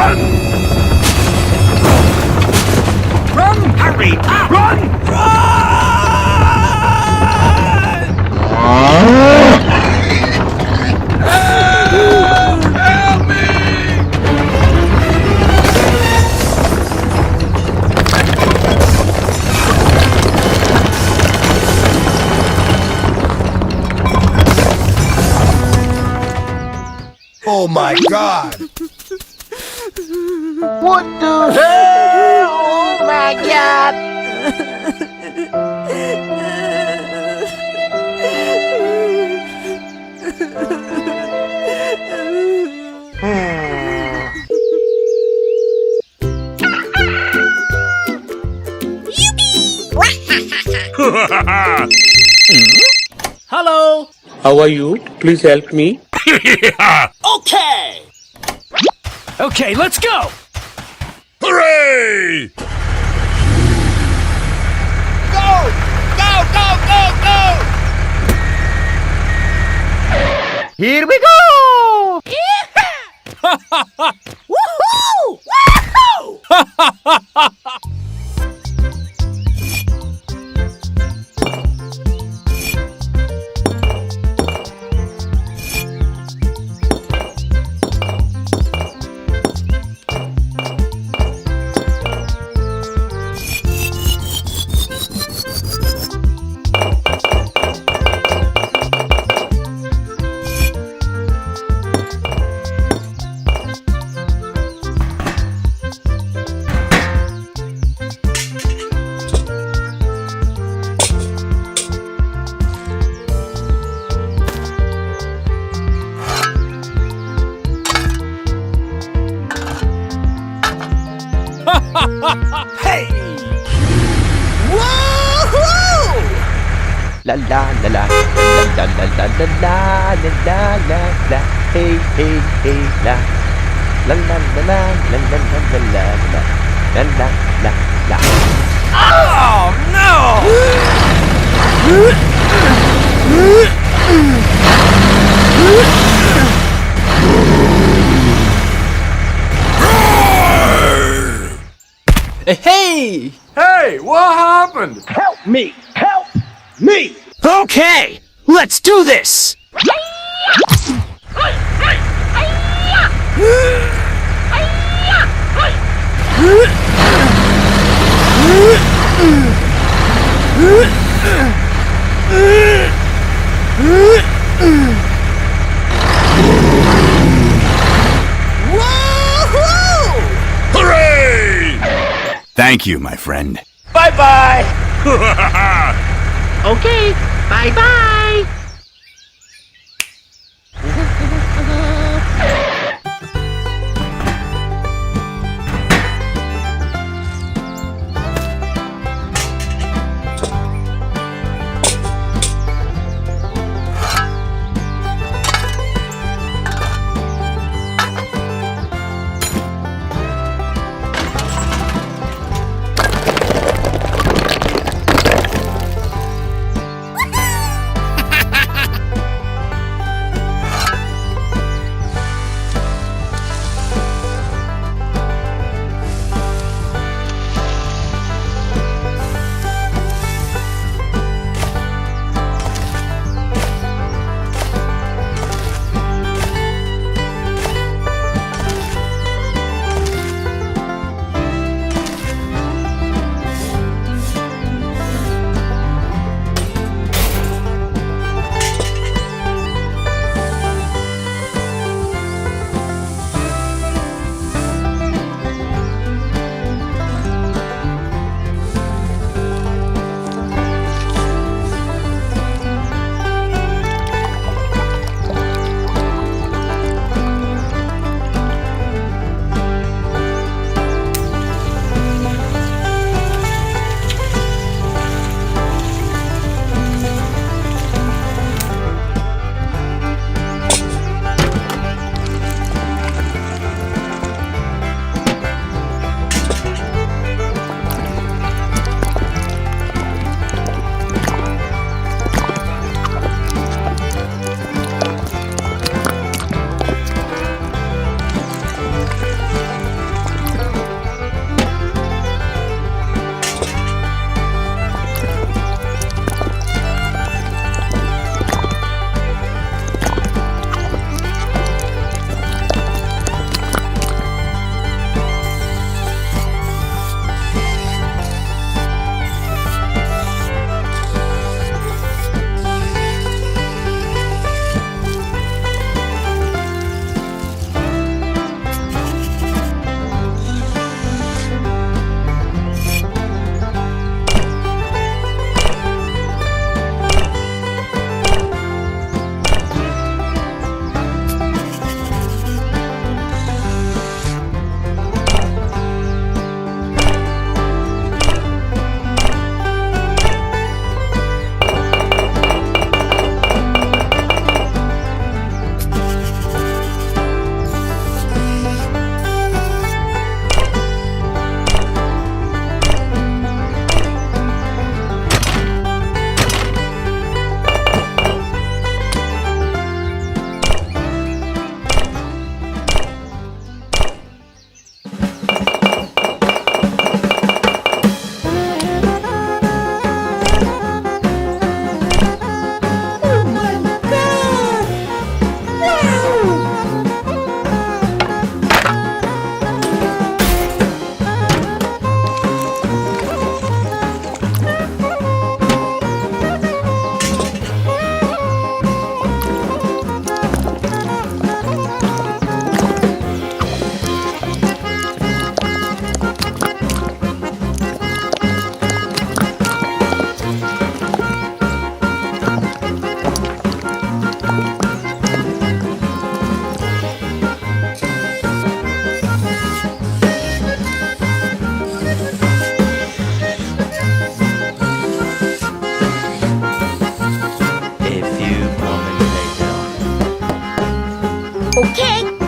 Run! Run! Hurry! Run! Help me! Oh my god! What the hell? Oh my god! Hello. How are you? Please help me. Okay. Okay, let's go. Hooray! Go! Go, go, go, go! Here we go! Woohoo! Woohoo! Hey! Woohoo! La la la la la la la la la la la la la hey hey hey la la la la la la la la la la la la la. Oh no! Hey! Hey, what happened? Help me! Help me! Okay, let's do this. Woohoo! Hooray! Thank you, my friend. Bye-bye! Okay, bye-bye! Okay.